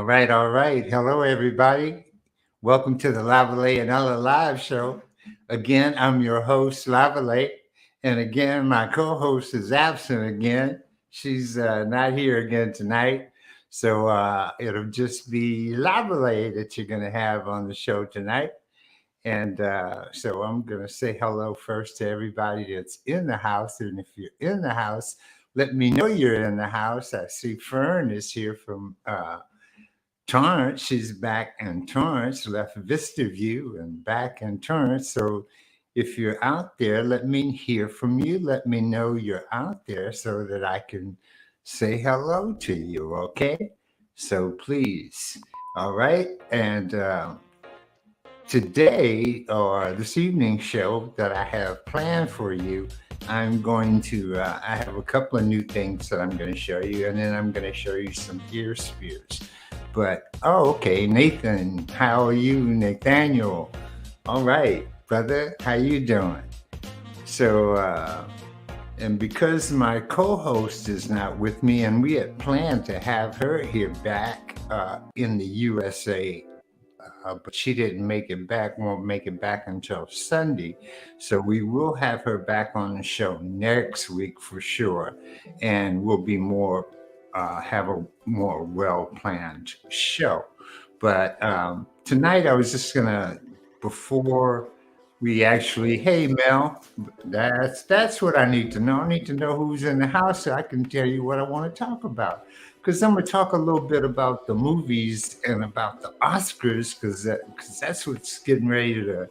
right, all right. Hello, everybody. Welcome to the Lavalais and Ella live show. Again, I'm your host, Lavalais. And again, my co host is absent again. She's not here again tonight. So it'll just be Lavalais that you're going to have on the show tonight. And so I'm going to say hello first to everybody that's in the house. And if you're in the house, let me know you're in the house. I see Fern is here from Torrance. She's back in Torrance, left Vista View and back in Torrance. So if you're out there, let me hear from you. Let me know you're out there so that I can say hello to you, okay? So please, all right? And today or this evening show that I have planned for you, I have a couple of new things that I'm going to show you, and then I'm going to show you some ear spears. Okay, Nathan, how are you, Nathaniel? All right, brother, how you doing? So, and because my co-host is not with me, and we had planned to have her here back in the USA, but she didn't make it back, won't make it back until Sunday. So we will have her back on the show next week for sure. And we'll be have a more well planned show. But tonight I was just going to, before we actually, hey, Mel, that's what I need to know. I need to know who's in the house so I can tell you what I want to talk about, because I'm going to talk a little bit about the movies and about the Oscars, because that's what's getting ready to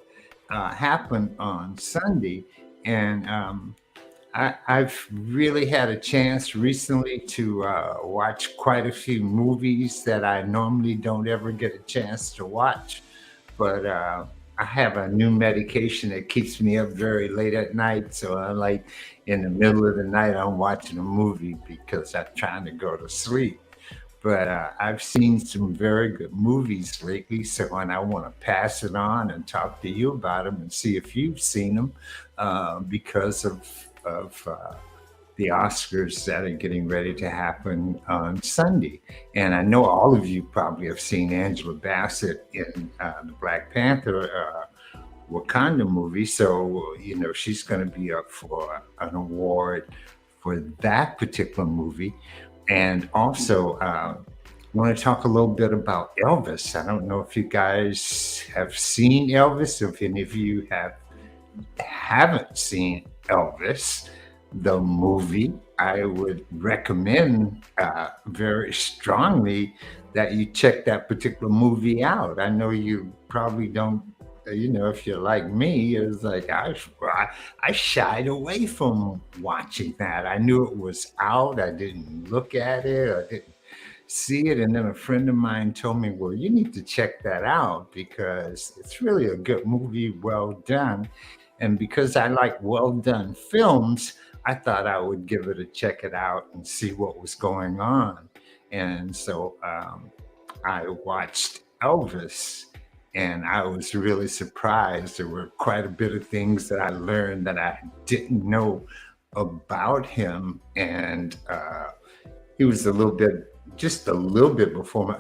happen on Sunday. And I've really had a chance recently to watch quite a few movies that I normally don't ever get a chance to watch. But I have a new medication that keeps me up very late at night. So I like in the middle of the night, I'm watching a movie because I'm trying to go to sleep. But I've seen some very good movies lately. So, and I want to pass it on and talk to you about them and see if you've seen them because of the Oscars that are getting ready to happen on Sunday. And I know all of you probably have seen Angela Bassett in the Black Panther Wakanda movie. So, she's going to be up for an award for that particular movie. And also, want to talk a little bit about Elvis. I don't know if you guys have seen Elvis, if any of you haven't seen Elvis, the movie. I would recommend very strongly that you check that particular movie out. I know you probably don't, if you're like me, it's like I shied away from watching that. I knew it was out. I didn't look at it. I didn't see it. And then a friend of mine told me, well, you need to check that out because it's really a good movie, well done. And because I like well done films, I thought I would give it a check it out and see what was going on. And so I watched Elvis, and I was really surprised. There were quite a bit of things that I learned that I didn't know about him. And he was just a little bit before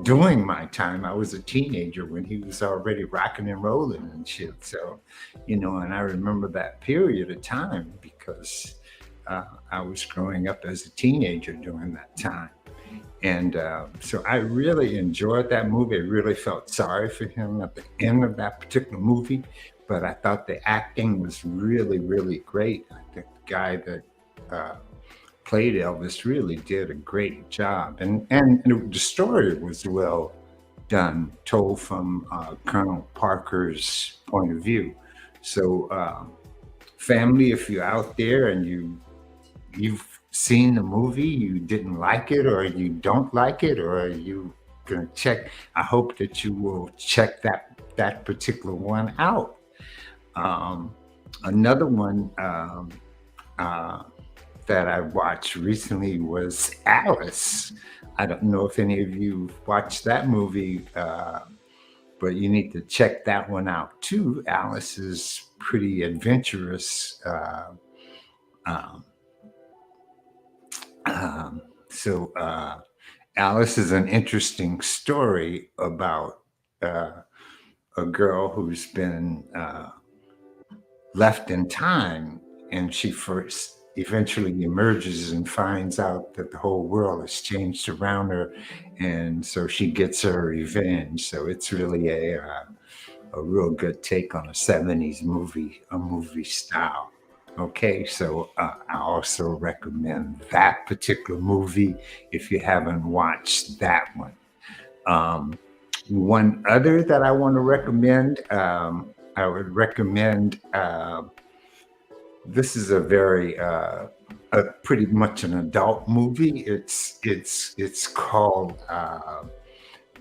during my time. I was a teenager when he was already rocking and rolling and shit. So, and I remember that period of time because I was growing up as a teenager during that time. And so I really enjoyed that movie. I really felt sorry for him at the end of that particular movie, but I thought the acting was really, really great. I think the guy that uh, played Elvis really did a great job, and the story was well done, told from Colonel Parker's point of view. So, family, if you're out there and you've seen the movie, you didn't like it, or you don't like it, or you gonna check, I hope that you will check that particular one out. Um, Another one. Uh, that I watched recently was Alice. I don't know if any of you watched that movie, but you need to check that one out too. Alice is pretty adventurous. Um, um, so, Alice is an interesting story about uh, a girl who's been left in time, and she first eventually emerges and finds out that the whole world has changed around her, and so she gets her revenge. So it's really a real good take on a '70s movie, a movie style. Okay, so I also recommend that particular movie if you haven't watched that one. Um, One other that I want to recommend, I would recommend. This is a very pretty much an adult movie. It's called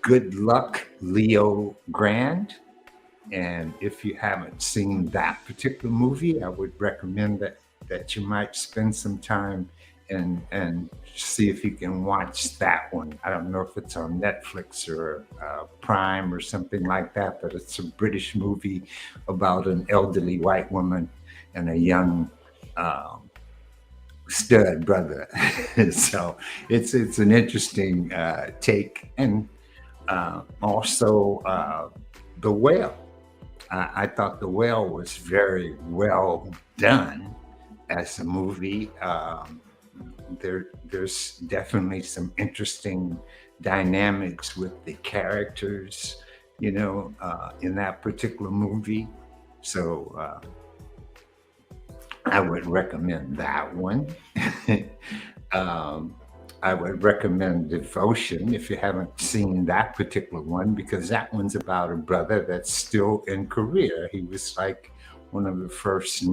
Good Luck, Leo Grand. And if you haven't seen that particular movie, I would recommend that you might spend some time and see if you can watch that one. I don't know if it's on Netflix or Prime or something like that, but it's a British movie about an elderly white woman and a young um, stud brother. So it's an interesting take, and also The Whale. I thought The Whale was very well done as a movie. There's definitely some interesting dynamics with the characters, in that particular movie. So I would recommend that one. um, I would recommend Devotion if you haven't seen that particular one, because that one's about a brother that's still in Korea. He was like one of the first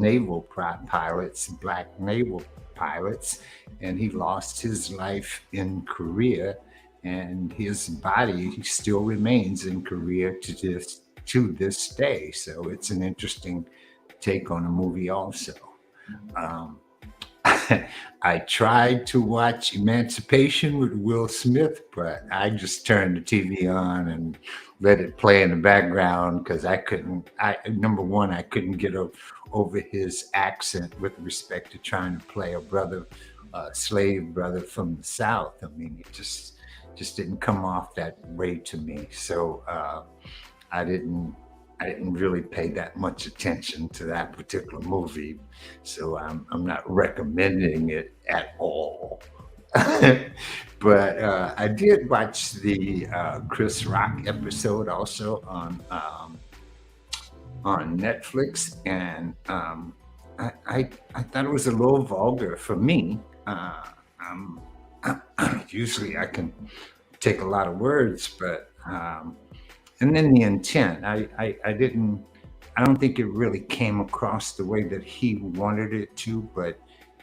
pilots, black naval pilots, and he lost his life in Korea, and his body still remains in Korea to this day. So it's an interesting take on a movie, also. Um, I tried to watch Emancipation with Will Smith, but I just turned the TV on and let it play in the background because I couldn't. Number one, I couldn't get over his accent with respect to trying to play a brother, slave brother from the South. I mean, it just didn't come off that way to me. So I didn't I didn't really pay that much attention to that particular movie, so I'm not recommending it at all. But I did watch the Chris Rock episode also on Netflix, and I thought it was a little vulgar for me. Um, Usually I can take a lot of words, but and then the intent, I don't think it really came across the way that he wanted it to. But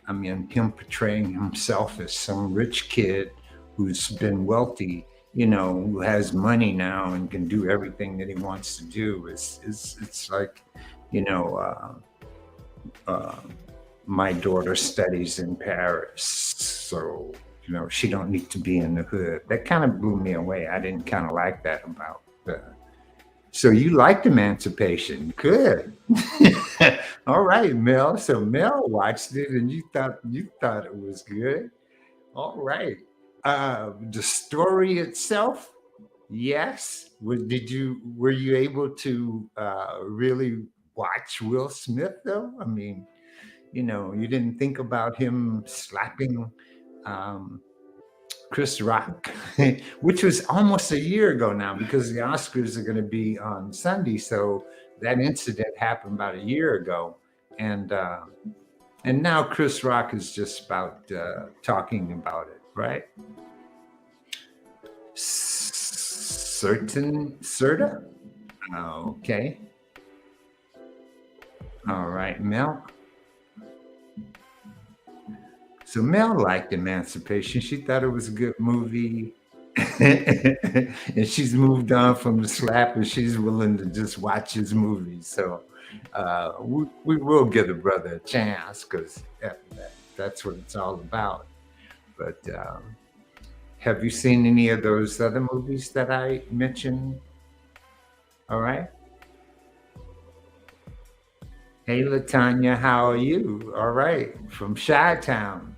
I mean, him portraying himself as some rich kid who's been wealthy, who has money now and can do everything that he wants to do, is it's like, you know uh, my daughter studies in Paris, so she don't need to be in the hood. That kind of blew me away. I didn't kind of like that about the. So you liked Emancipation? Good. All right, Mel. So Mel watched it, and you thought it was good. All right. The story itself, yes. Were you able to really watch Will Smith though? I mean, you didn't think about him slapping um, Chris Rock, which was almost a year ago now, because the Oscars are going to be on Sunday. So that incident happened about a year ago, and now Chris Rock is just about talking about it, right? Certain Certa. Okay. All right, Mel. So Mel liked Emancipation. She thought it was a good movie. And she's moved on from the slap, and she's willing to just watch his movies. So we will give the brother a chance, because that's what it's all about. But have you seen any of those other movies that I mentioned? All right. Hey, Latanya, how are you? All right. From Chi Town.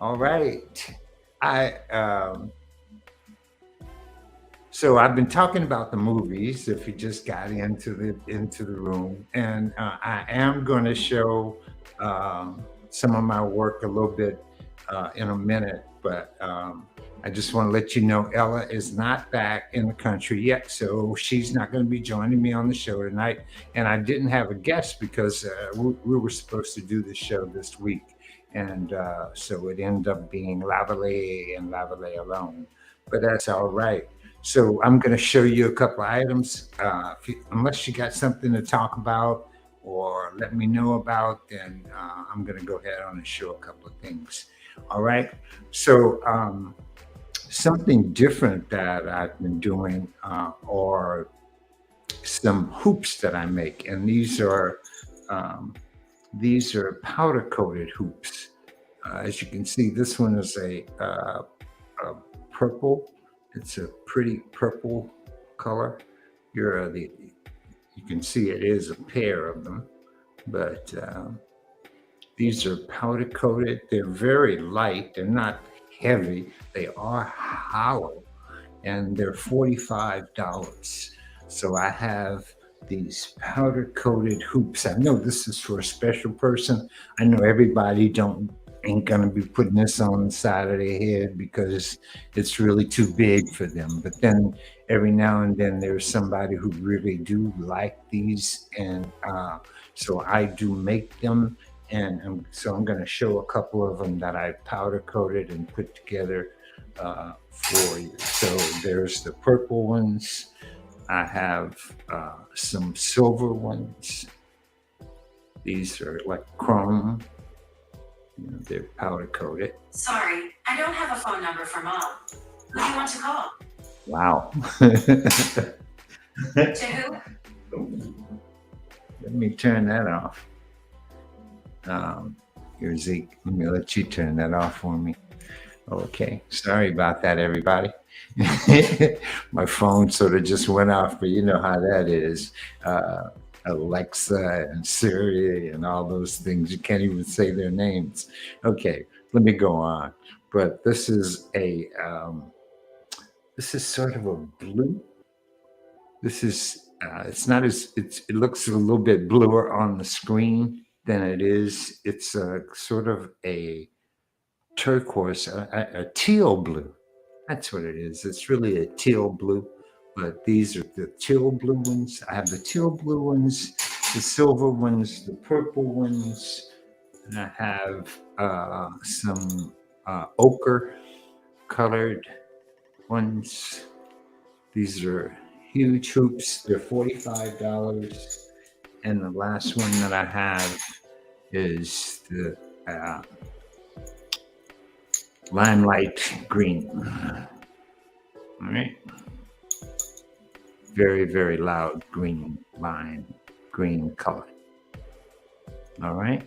All right. I So I've been talking about the movies. If you just got into the room, and I am going to show some of my work a little bit in a minute, but I just want to let you know Ella is not back in the country yet, so she's not going to be joining me on the show tonight. And I didn't have a guest because we were supposed to do the show this week, and so it ended up being Lavalais and Lavalais alone. But that's all right. So I'm going to show you a couple of items. Unless you got something to talk about or let me know about, then I'm going to go ahead on and show a couple of things. All right. So something different that I've been doing are some hoops that I make, and um, these are powder coated hoops. As you can see, this one is a purple. It's a pretty purple color. You can see it is a pair of them, but these are powder coated. They're very light. They're not heavy. They are hollow, and they're $45. So I have these powder coated hoops. I know this is for a special person. I know everybody don't ain't gonna be putting this on the side of their head because it's really too big for them. But then every now and then there's somebody who really do like these, and so I do make them. And so I'm going to show a couple of them that I powder coated and put together for you. So there's the purple ones. I have some silver ones. These are like chrome. They're powder coated. Sorry, I don't have a phone number for mom. Who do you want to call? Wow. To who? Let me turn that off. Here, Zeke. Let me let you turn that off for me. Okay. Sorry about that, everybody. My phone sort of just went off, but you know how that is. Alexa and Siri and all those things. You can't even say their names. Okay, let me go on. But this is sort of a blue. This is it's not as it looks a little bit bluer on the screen than it is. It's sort of a turquoise, a teal blue. That's what it is. It's really a teal blue, but these are the teal blue ones. I have the teal blue ones, the silver ones, the purple ones, and I have some ochre colored ones. These are huge hoops. They're $45. And the last one that I have is the limelight green. All right. Very, very loud lime green color. All right.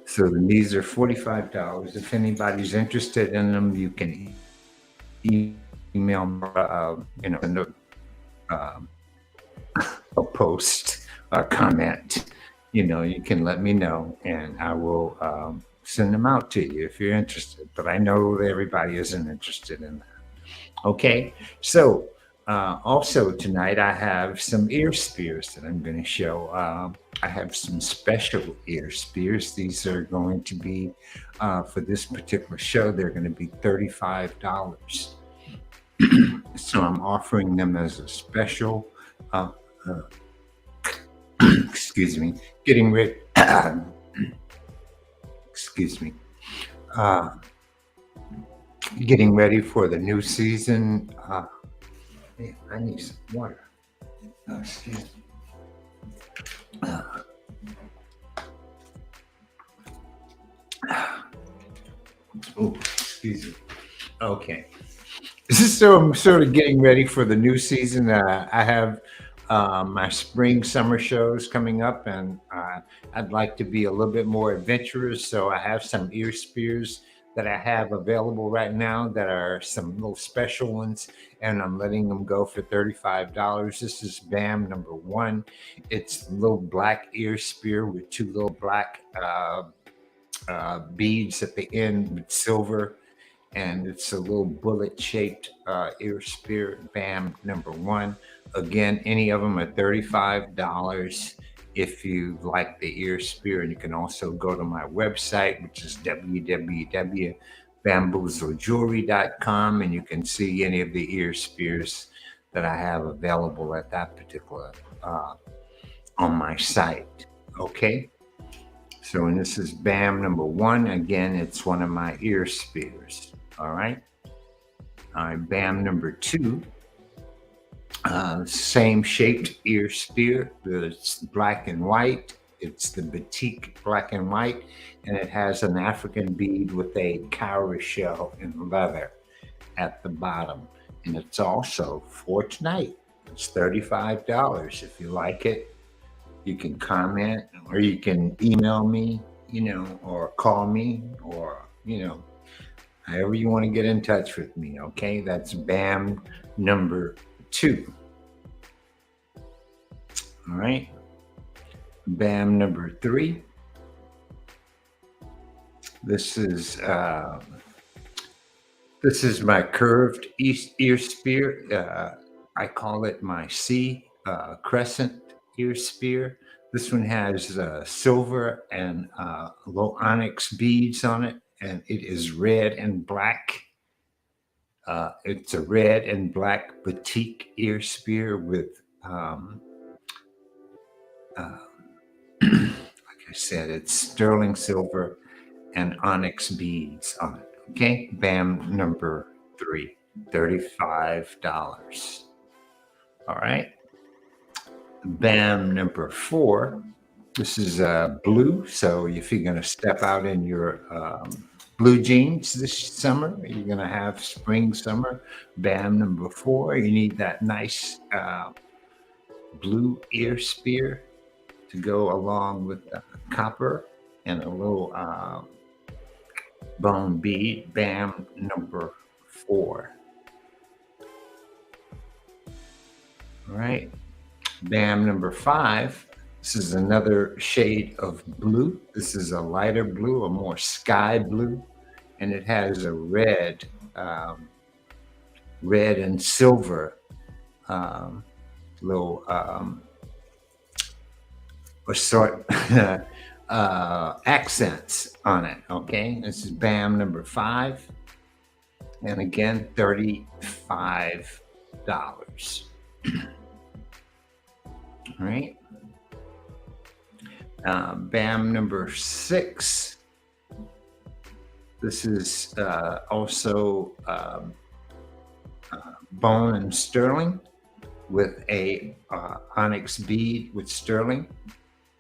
So these are $45. If anybody's interested in them, you can email me, send a post, a comment. You can let me know, and I will send them out to you if you're interested. But I know that everybody isn't interested in that. Okay, so also tonight I have some ear spears that I'm going to show. I have some special ear spears. These are going to be for this particular show. They're going to be $35. So I'm offering them as a special. Uh, uh, excuse me. Getting ready. Excuse me. Uh, Getting ready for the new season. Man, I need some water. Oh, excuse me. Oh, excuse me. Okay. So I'm sort of getting ready for the new season. I have my spring summer shows coming up, and I'd like to be a little bit more adventurous. So I have some ear spears that I have available right now that are some little special ones, and I'm letting them go for $35. This is BAM number one. It's a little black ear spear with two little black beads at the end with silver. and it's a little bullet-shaped ear spear. BAM number one. Again, any of them are $35 if you like the ear spear. And you can also go to my website, which is www.bamboozlejewelry.com, and you can see any of the ear spears that I have available at that particular on my site. Okay. So, and this is BAM number one. Again, it's one of my ear spears. All right. All right. BAM number two. Same shaped ear spear. It's black and white. It's the batik black and white, and it has an African bead with a cowrie shell in leather at the bottom. And it's also for tonight. It's $35 if you like it. You can comment or you can email me, or call me, or, however you want to get in touch with me. Okay. That's BAM number two. All right. BAM number three. This is my curved ear spear. I call it my C crescent ear spear. This one has silver and low onyx beads on it, and it is red and black. It's a red and black batik ear spear with, like I said, it's sterling silver and onyx beads on it. Okay, BAM number three, $35. All right. BAM number four. This is blue. So if you're going to step out in your blue jeans this summer, you're going to have spring, summer. BAM number four. You need that nice blue ear spear to go along with the copper and a little bone bead. BAM number four. All right. BAM number five. This is another shade of blue. This is a lighter blue, a more sky blue, and it has a red and silver little sort accents on it. Okay, this is BAM number five, and again, $35. All right. BAM number six. This is also bone and sterling with a onyx bead with sterling,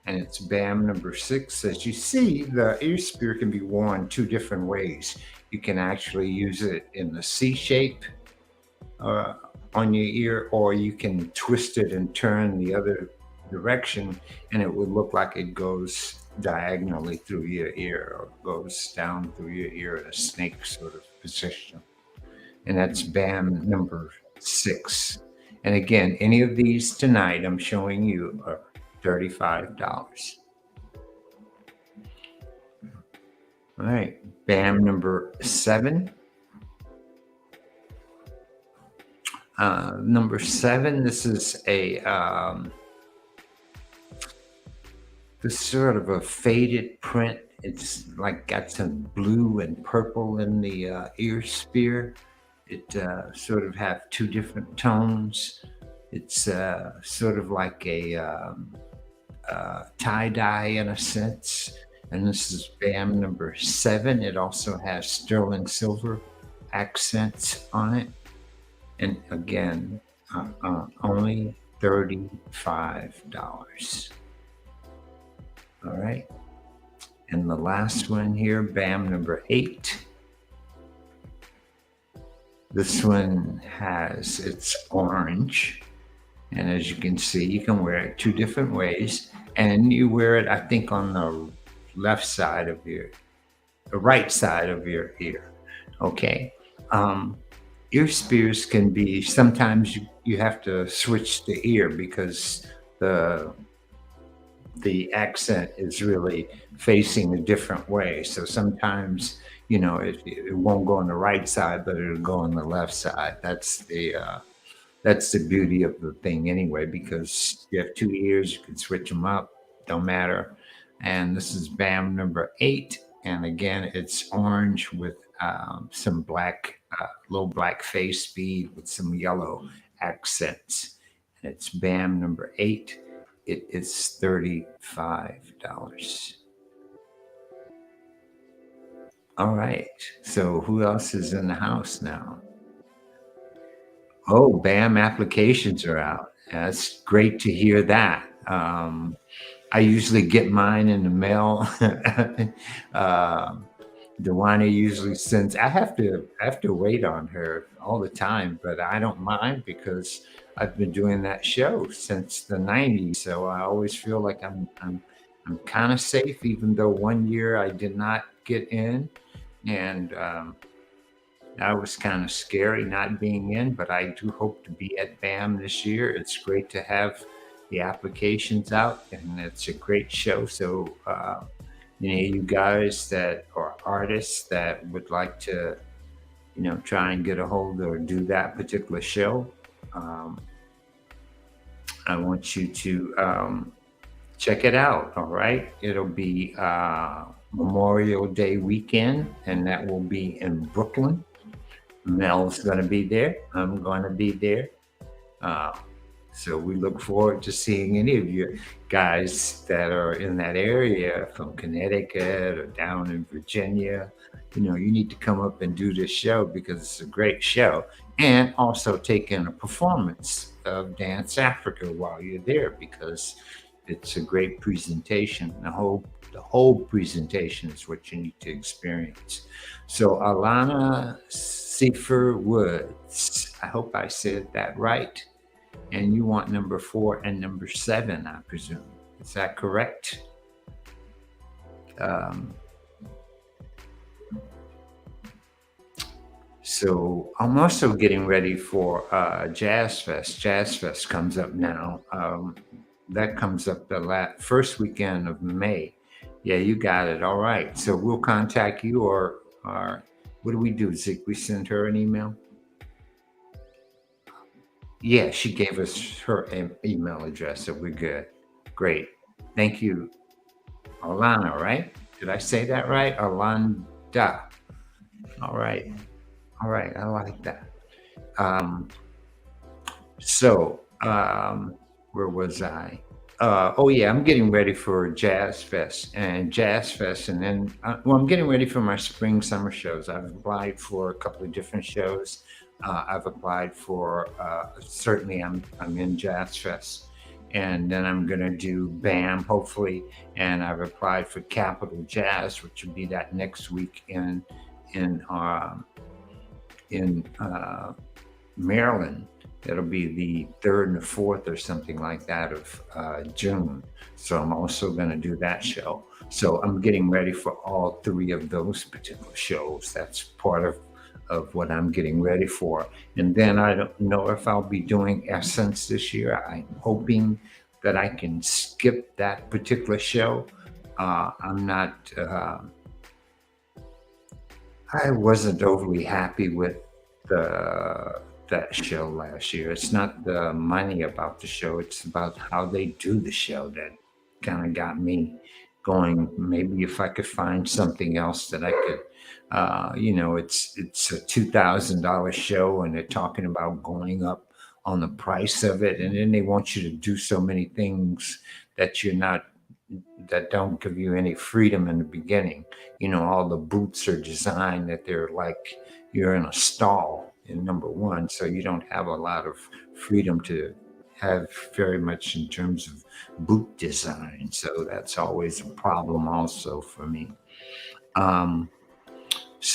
and it's BAM number six. As you see, the ear spear can be worn two different ways. You can actually use it in the C shape on your ear, or you can twist it and turn the other direction, and it would look like it goes diagonally through your ear, or goes down through your ear in a snake sort of position. And that's BAM number six. And again, any of these tonight I'm showing you are $35. All right, BAM number seven. Number seven, this is this sort of a faded print. It's like got some blue and purple in the ear spear. It sort of have two different tones. It's sort of like a tie-dye in a sense. And this is BAM number seven. It also has sterling silver accents on it. And again, only $35. All right. And the last one here, BAM number eight. This one it's orange. And as you can see, you can wear it two different ways. And you wear it, I think, on the right side of your ear. Okay. Ear spears can be, sometimes you have to switch the ear because the accent is really facing a different way. So sometimes it won't go on the right side, but it'll go on the left side. That's the beauty of the thing anyway, because you have two ears, you can switch them up, don't matter. And this is BAM number 8. And again, it's orange with some black, little black face speed with some yellow accents. And it's BAM number 8. It is $35. All right. So who else is in the house now? Oh, BAM applications are out. That's great to hear that. I usually get mine in the mail. uh, Dewana usually sends. I have to wait on her all the time, but I don't mind because I've been doing that show since the '90s. So I always feel like I'm kind of safe, even though one year I did not get in, and that was kind of scary not being in, but I do hope to be at BAM this year. It's great to have the applications out, and it's a great show. So, you guys that are artists that would like to, try and get a hold or do that particular show, um, I want you to check it out. All right. It'll be Memorial Day weekend, and that will be in Brooklyn. Mel's going to be there. I'm going to be there. Uh, so we look forward to seeing any of you guys that are in that area from Connecticut or down in Virginia. You need to come up and do this show because it's a great show. And also take in a performance of Dance Africa while you're there because it's a great presentation. The whole presentation is what you need to experience. So Alana Seifer Woods, I hope I said that right. And you want number 4 and number 7, I presume. Is that correct? Um, so I'm also getting ready for Jazz Fest. Jazz Fest comes up now. That comes up the first weekend of May. Yeah, you got it. All right. So we'll contact you, or what do we do, Zeke? We send her an email? Yeah, she gave us her email address, so we're good. Great. Thank you. Alana, right? Did I say that right? Alanda. All right. All right. I like that. Um, so, where was I? Oh yeah, I'm getting ready for Jazz Fest and then I'm getting ready for my spring summer shows. I've applied for a couple of different shows. I've applied for certainly I'm in Jazz Fest, and then I'm gonna do BAM hopefully, and I've applied for Capital Jazz, which will be that next week in in Maryland. That'll be the 3rd and the 4th or something like that of June. So I'm also going to do that show. So I'm getting ready for all 3 of those particular shows. That's part of what I'm getting ready for. And then I don't know if I'll be doing Essence this year. I'm hoping that I can skip that particular show. I'm not. I wasn't overly happy with the that show last year. It's not the money about the show; it's about how they do the show that kind of got me going. Maybe if I could find something else that I could, it's a $2,000 show, and they're talking about going up on the price of it, and then they want you to do so many things that you're not that don't give you any freedom in the beginning. All the boots are designed that they're like you're in a stall in number one, so you don't have a lot of freedom to have very much in terms of boot design. So that's always a problem also for me. Um,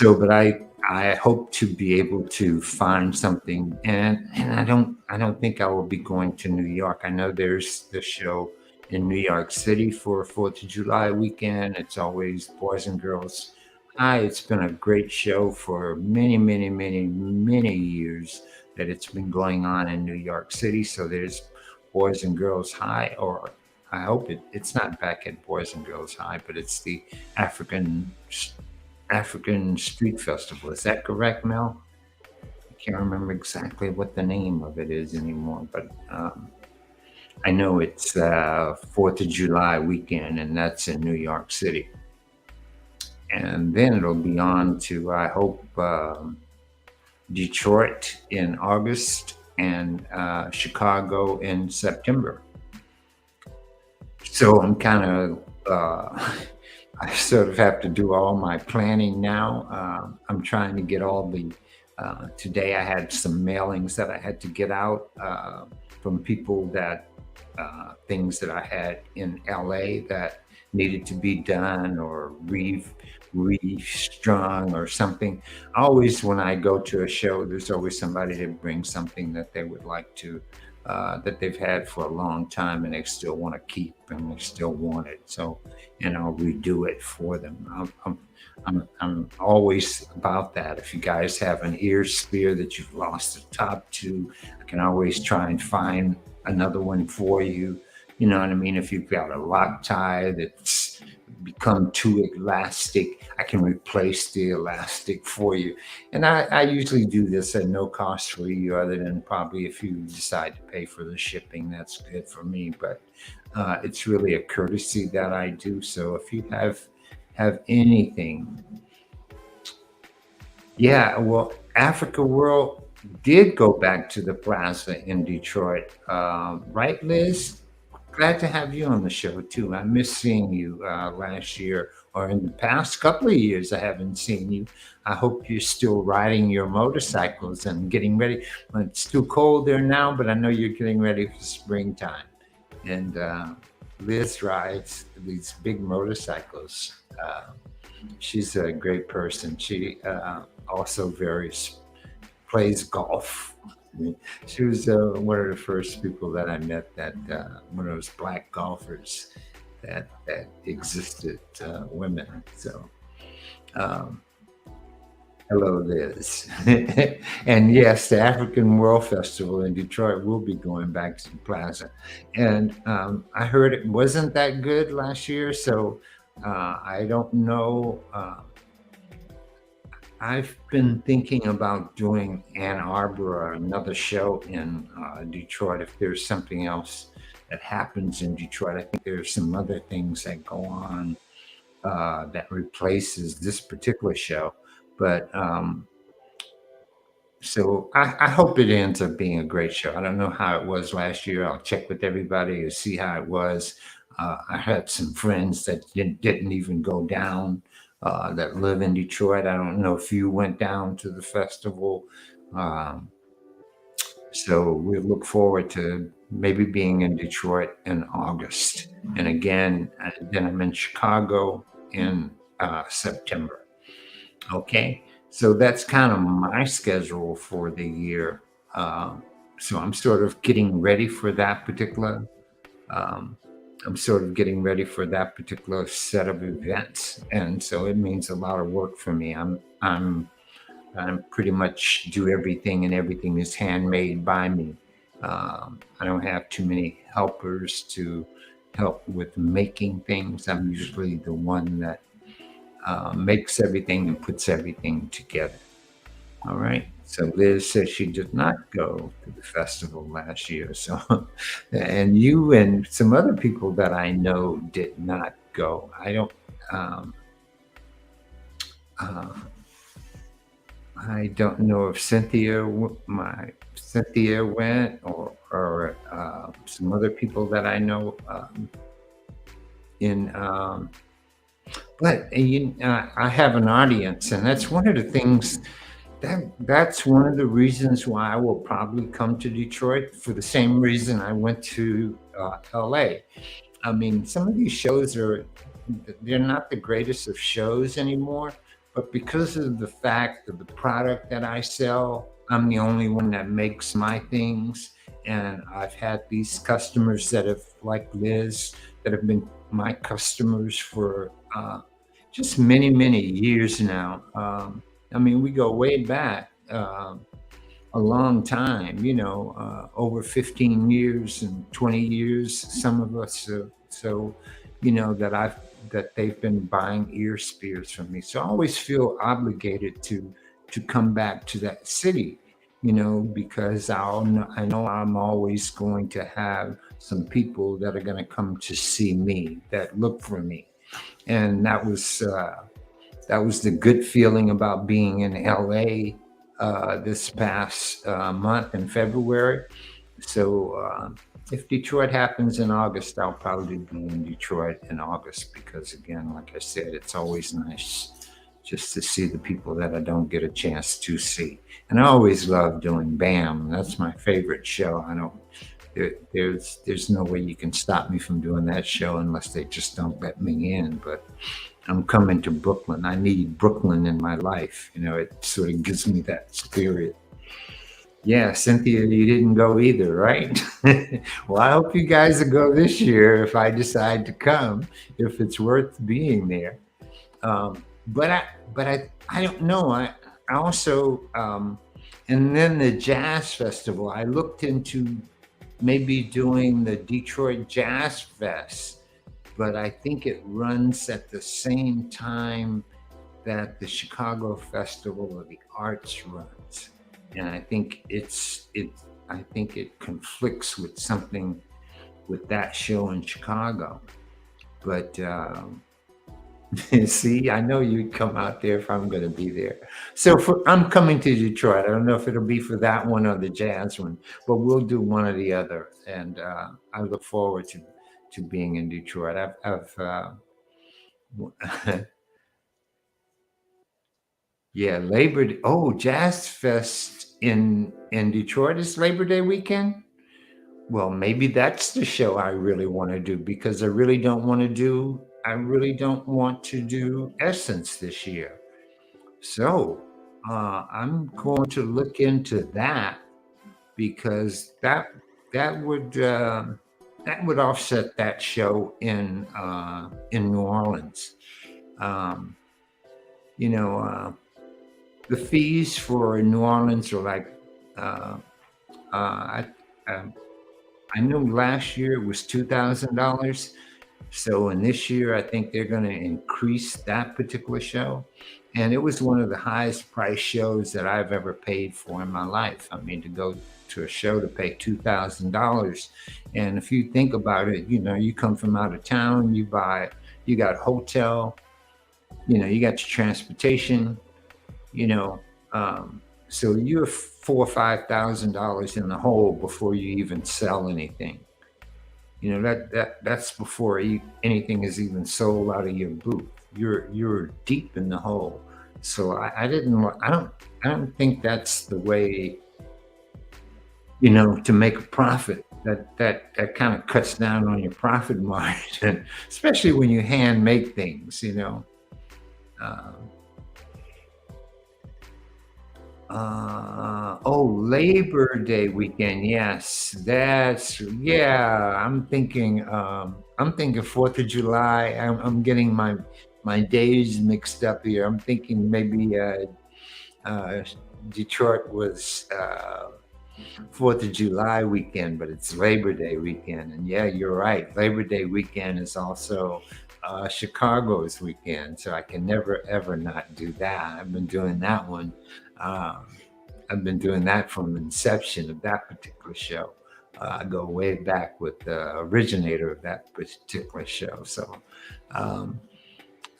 but I hope to be able to find something, and I don't think I will be going to New York. I know there's the show in New York City for 4th of July weekend. It's always Boys and Girls High. It's been a great show for many, many, many, many years that it's been going on in New York City. So there's Boys and Girls High, or I hope it's not back at Boys and Girls High, but it's the African African Street Festival. Is that correct, Mel? I can't remember exactly what the name of it is anymore, but I know it's 4th of July weekend, and that's in New York City. And then it'll be on to, I hope, Detroit in August and Chicago in September. So I'm kind of, I sort of have to do all my planning now. I'm trying to get all the, today I had some mailings that I had to get out from people that, things that I had in LA that needed to be done or restrung or something. Always, when I go to a show, there's always somebody that brings something that they would like to, that they've had for a long time and they still want to keep and they still want it. So, and I'll redo it for them. I'm always about that. If you guys have an ear sphere that you've lost the top to, I can always try and find another one for you. You know what I mean? If you've got a lock tie that's become too elastic, I can replace the elastic for you. And I usually do this at no cost for you, other than probably if you decide to pay for the shipping, that's good for me. But it's really a courtesy that I do. So if you have anything, yeah, well, Africa World did go back to the plaza in Detroit, right, Liz? Glad to have you on the show too. I missed seeing you last year, or in the past couple of years. I haven't seen you. I hope you're still riding your motorcycles and getting ready. Well, it's too cold there now, but I know you're getting ready for springtime. And Liz rides these big motorcycles. She's a great person. She also plays golf. She was one of the first people that I met, that one of those black golfers that existed, women. So um, hello, Liz. And yes, the African World Festival in Detroit will be going back to the plaza. And I heard it wasn't that good last year, so I don't know. I've been thinking about doing Ann Arbor or another show in Detroit if there's something else that happens in Detroit. I think there's some other things that go on that replaces this particular show. But so I hope it ends up being a great show. I don't know how it was last year. I'll check with everybody to see how it was. I had some friends that didn't even go down, that live in Detroit. I don't know if you went down to the festival. Um, so we look forward to maybe being in Detroit in August. And again, then I'm in Chicago in September. Okay. So that's kind of my schedule for the year. So I'm sort of getting ready for that particular. Um, I'm sort of getting ready for that particular set of events, and so it means a lot of work for me. I'm pretty much do everything, and everything is handmade by me. I don't have too many helpers to help with making things. I'm usually the one that makes everything and puts everything together. All right. So Liz says she did not go to the festival last year. So, and you and some other people that I know did not go. Um, uh, I don't know if my Cynthia went, or some other people that I know, in but I have an audience, and that's one of the things that's one of the reasons why I will probably come to Detroit, for the same reason I went to LA. I mean, some of these shows they're not the greatest of shows anymore, but because of the fact of the product that I sell, I'm the only one that makes my things. And I've had these customers that have, like Liz, that have been my customers for just many, many years now. I mean, we go way back. A long time, over 15 years and 20 years, some of us. So, that I've that they've been buying ear spears from me. So I always feel obligated to come back to that city, because I know I'm always going to have some people that are going to come to see me, that look for me. And that was the good feeling about being in LA this past month in February. So if Detroit happens in August, I'll probably be in Detroit in August because, again, like I said, it's always nice just to see the people that I don't get a chance to see. And I always love doing BAM. That's my favorite show. I don't. There's no way you can stop me from doing that show unless they just don't let me in. But I'm coming to Brooklyn. I need Brooklyn in my life. It sort of gives me that spirit. Yeah, Cynthia, you didn't go either, right? Well, I hope you guys will go this year if I decide to come, if it's worth being there. But I don't know. I also, and then the jazz festival. I looked into maybe doing the Detroit Jazz Fest, but I think it runs at the same time that the Chicago Festival of the Arts runs, and I think I think it conflicts with something with that show in Chicago. But see, I know you'd come out there if I'm going to be there. So I'm coming to Detroit. I don't know if it'll be for that one or the jazz one, but we'll do one or the other. And I look forward to being in Detroit. Yeah, Labor Day. Oh, Jazz Fest in Detroit is Labor Day weekend. Well, maybe that's the show I really want to do because I really don't want to do Essence this year. So I'm going to look into that because that would offset that show in New Orleans. Um, you know, the fees for New Orleans are like uh, I, um, I know last year it was $2,000. So in this year, I think they're going to increase that particular show. And it was one of the highest price shows that I've ever paid for in my life. I mean, to go to a show to pay $2,000. And if you think about it, you come from out of town, you got hotel, you got your transportation, you know, so you're $4,000 or $5,000 in the hole before you even sell anything. That's before anything is even sold out of your booth. You're deep in the hole. So I don't think that's the way, to make a profit. That kind of cuts down on your profit margin, especially when you hand make things. Um, oh, Labor Day weekend. Yes, yeah. I'm thinking 4th of July. I'm getting my days mixed up here. I'm thinking maybe uh, Detroit was 4th of July weekend, but it's Labor Day weekend. And yeah, you're right. Labor Day weekend is also Chicago's weekend, so I can never ever not do that. I've been doing that one. Um, I've been doing that from the inception of that particular show. I go way back with the originator of that particular show. So um,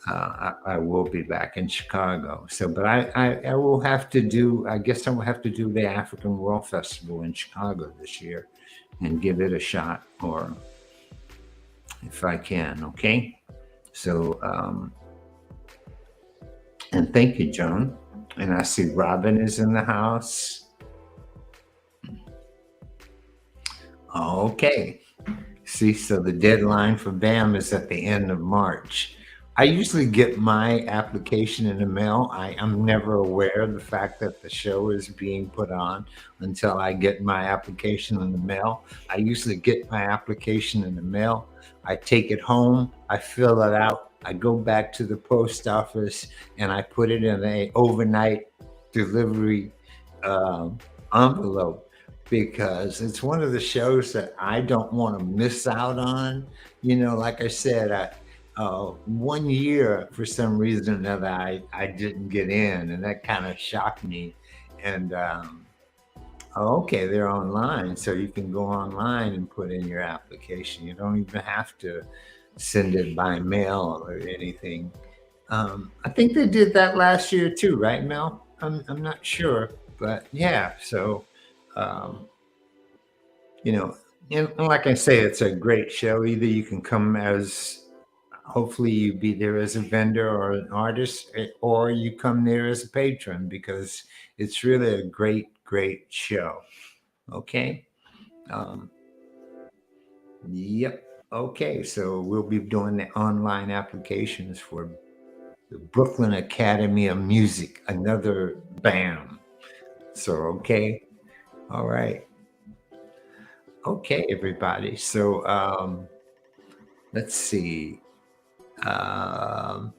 I will be back in Chicago. So, but I will have to do, I guess I will have to do the African World Festival in Chicago this year and give it a shot, or if I can, okay? So, and thank you, Joan. And I see Robin is in the house. Okay. See, so the deadline for BAM is at the end of March. I usually get my application in the mail. I'm never aware of the fact that the show is being put on until I get my application in the mail. I usually get my application in the mail. I take it home, I fill it out, I go back to the post office, and I put it in a overnight delivery um, envelope because it's one of the shows that I don't want to miss out on. Like I said, 1 year for some reason that I didn't get in, and that kind of shocked me. And oh, okay, they're online, so you can go online and put in your application. You don't even have to send it by mail or anything. I think they did that last year too, right, Mel? I'm not sure, but yeah. So, um, you know, and like I say, it's a great show. Either you can come as, hopefully, you be there as a vendor or an artist, or you come there as a patron because it's really a great show. Okay. Um, yep. Okay. So we'll be doing the online applications for the Brooklyn Academy of Music, another BAM. So, okay. All right. Okay, everybody. So, let's see. Um,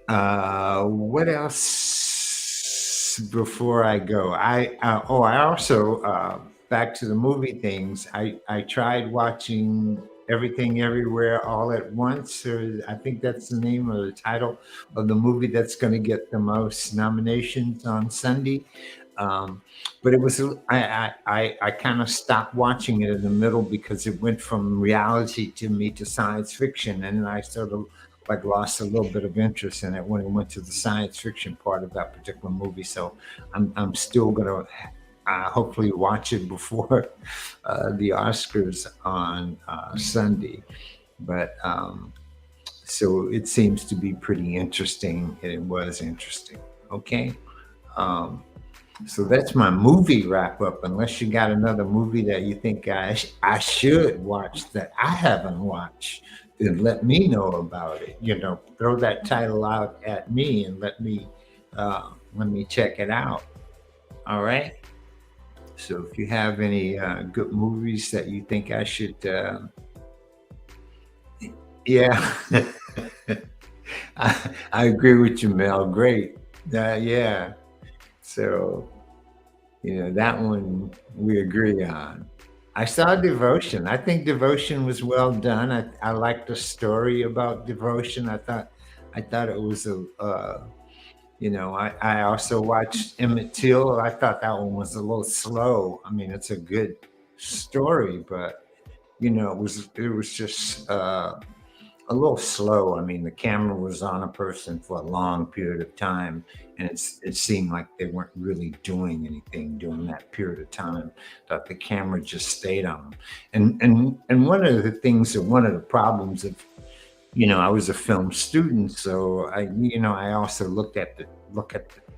what else before I go? I also, back to the movie things. I tried watching Everything Everywhere All at Once, or I think that's the name or the title of the movie that's going to get the most nominations on Sunday. Um, but it was I kind of stopped watching it in the middle because it went from reality to me to science fiction, and then I sort of like lost a little bit of interest in it when it went to the science fiction part of that particular movie. So I'm still gonna hopefully watch it before the Oscars on Sunday. But so it seems to be pretty interesting, and it was interesting. Okay. Um, so that's my movie wrap up. Unless you got another movie that you think I should watch that I haven't watched, then let me know about it. Throw that title out at me and let me check it out. All right. So if you have any good movies that you think I should, yeah, I agree with you, Mel. Great. Yeah. So that one we agree on. I saw Devotion. I think Devotion was well done. I liked the story about Devotion. I thought it was I also watched Emmett Till. I thought that one was a little slow. I mean, it's a good story, but it was just a little slow. I mean, the camera was on a person for a long period of time, and it seemed like they weren't really doing anything during that period of time. That the camera just stayed on them. And one of the problems of I was a film student, so I also look at the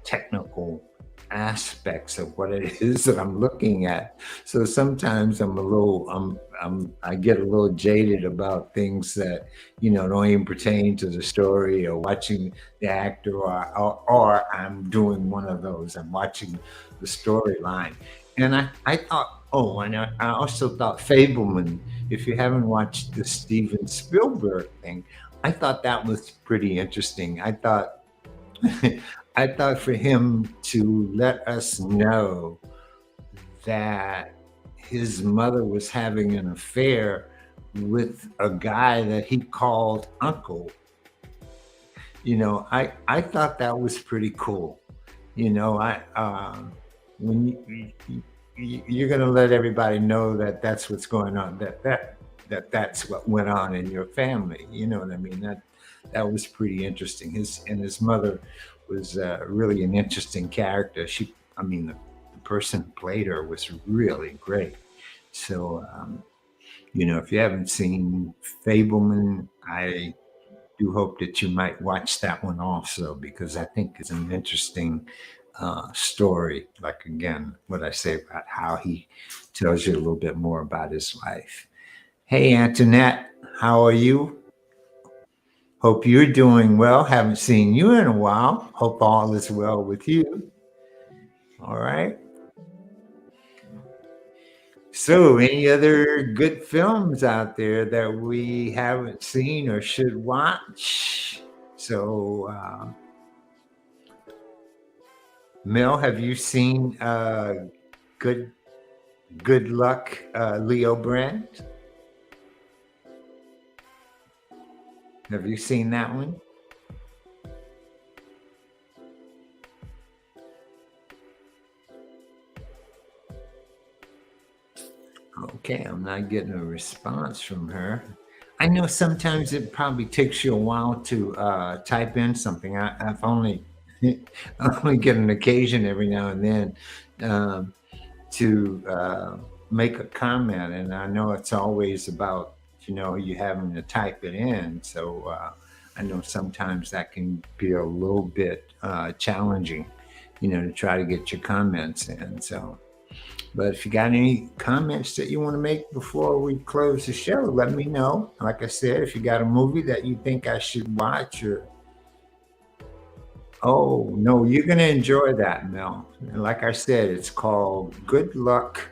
technical aspects of what it is that I'm looking at. So sometimes I get a little jaded about things that don't even pertain to the story or watching the actor, or I'm doing one of those. I'm watching the storyline, and I thought, oh, and I also thought Fableman. If you haven't watched the Steven Spielberg thing, I thought that was pretty interesting. I thought for him to let us know that his mother was having an affair with a guy that he called uncle. I thought that was pretty cool. I when you're going to let everybody know that that's what's going on, that's what went on in your family. You know what I mean? That was pretty interesting. His mother was really an interesting character. I mean, the person who played her was really great. So, if you haven't seen Fableman, I do hope that you might watch that one also, because I think it's an interesting story. Like, again, what I say about how he tells you a little bit more about his life. Hey, Antoinette, how are you? Hope you're doing well. Haven't seen you in a while. Hope all is well with you. All right. So, any other good films out there that we haven't seen or should watch? So, Mel, have you seen Good Good Luck, Leo Brand? Have you seen that one? Okay, I'm not getting a response from her. I know sometimes it probably takes you a while to type in something. I've only I only get an occasion every now and then um, to make a comment, and I know it's always about you having to type it in. So I know sometimes that can be a little bit challenging, to try to get your comments in. So. But if you got any comments that you want to make before we close the show, let me know. Like I said, if you got a movie that you think I should watch, or oh no, you're gonna enjoy that, Mel. And like I said, it's called Good Luck,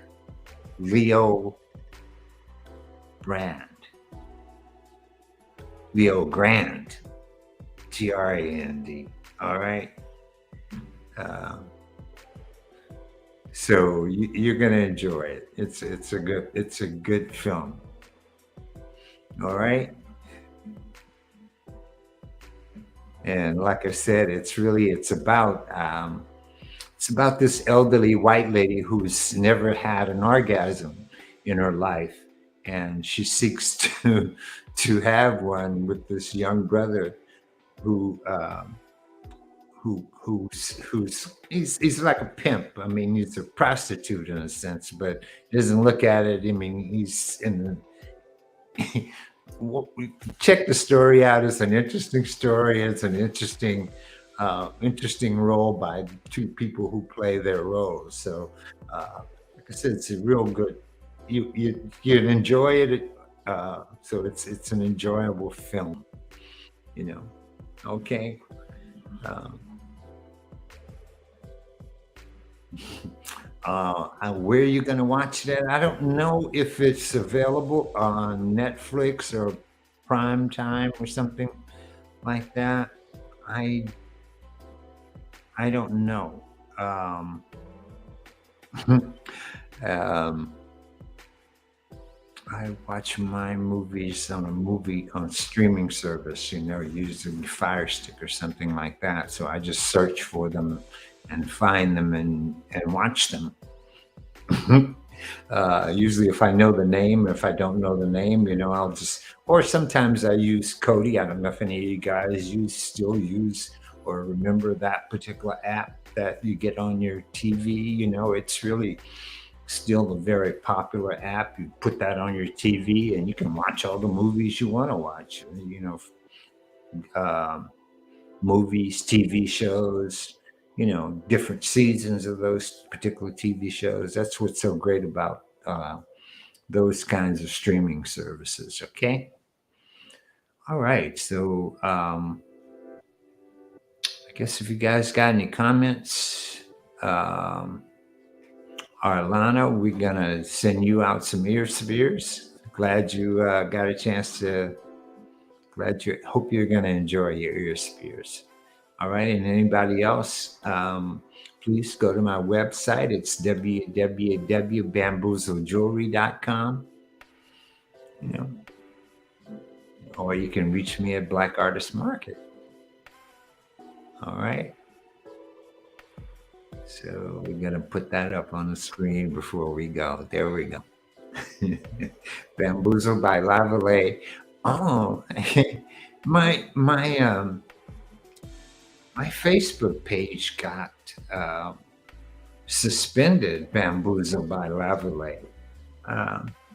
Leo Brand, Leo Grand, Grand. All right. Um, so you're gonna enjoy it. It's a good film. All right. And like I said, it's about this elderly white lady who's never had an orgasm in her life, and she seeks to have one with this young brother who who's he's like a pimp. I mean, he's a prostitute in a sense, but doesn't look at it. I mean, he's in the check the story out. It's an interesting story. It's an interesting role by two people who play their roles. So, like I said, it's a real good. You'd enjoy it. So it's an enjoyable film. You know. Okay. Um, and where are you going to watch that? I don't know if it's available on Netflix or Prime Time or something like that. I I don't know. Um, um, I watch my movies on streaming service, using Fire Stick or something like that. So I just search for them and find them and watch them. Usually, if I know the name, if I don't know the name, I'll just, or sometimes I use Cody. I don't know if any of you guys still use or remember that particular app that you get on your TV. It's really still a very popular app. You put that on your TV and you can watch all the movies you want to watch. Um, Movies, TV shows, different seasons of those particular TV shows. That's what's so great about those kinds of streaming services. Okay. All right. So I guess if you guys got any comments, um, Arlana, we're going to send you out some ear spears. Glad you got a chance to, hope you're going to enjoy your ear spears. All right. And anybody else, please go to my website. It's www.bamboozlejewelry.com. You know, or you can reach me at Black Artist Market. All right. So we're going to put that up on the screen before we go. There we go. Bamboozled by Lavalais. Oh, my Facebook page got suspended. Bamboozled by Lavalais.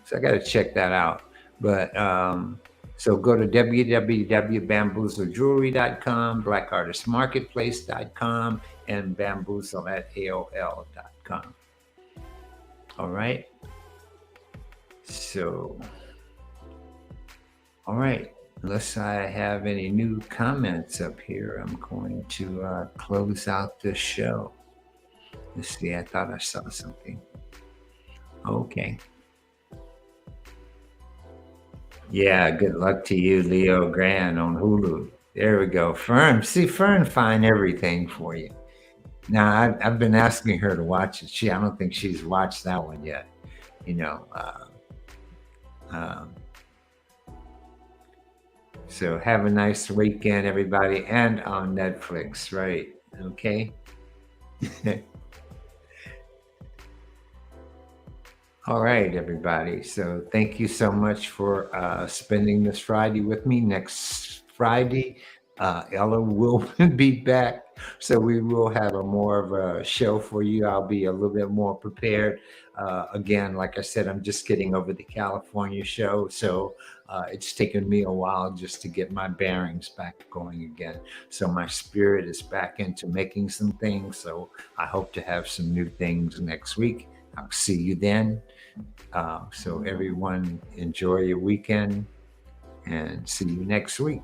So I got to check that out. But so go to www.bamboozlejewelry.com, blackartistmarketplace.com, and bamboozle at AOL.com. All right. So, all right. Unless I have any new comments up here, I'm going to close out this show. Let's see. I thought I saw something. Okay. Yeah, good luck to you, Leo Grand on Hulu. There we go. Fern, see, Fern find everything for you. Now, I've been asking her to watch it. I don't think she's watched that one yet. You know, um, So have a nice weekend, everybody, and on Netflix, right? Okay. All right, everybody. So thank you so much for spending this Friday with me. Next Friday, Ella will be back. So we will have a more of a show for you. I'll be a little bit more prepared. Again, like I said, I'm just getting over the California show. So it's taken me a while just to get my bearings back going again. So my spirit is back into making some things. So I hope to have some new things next week. I'll see you then. So everyone enjoy your weekend and see you next week.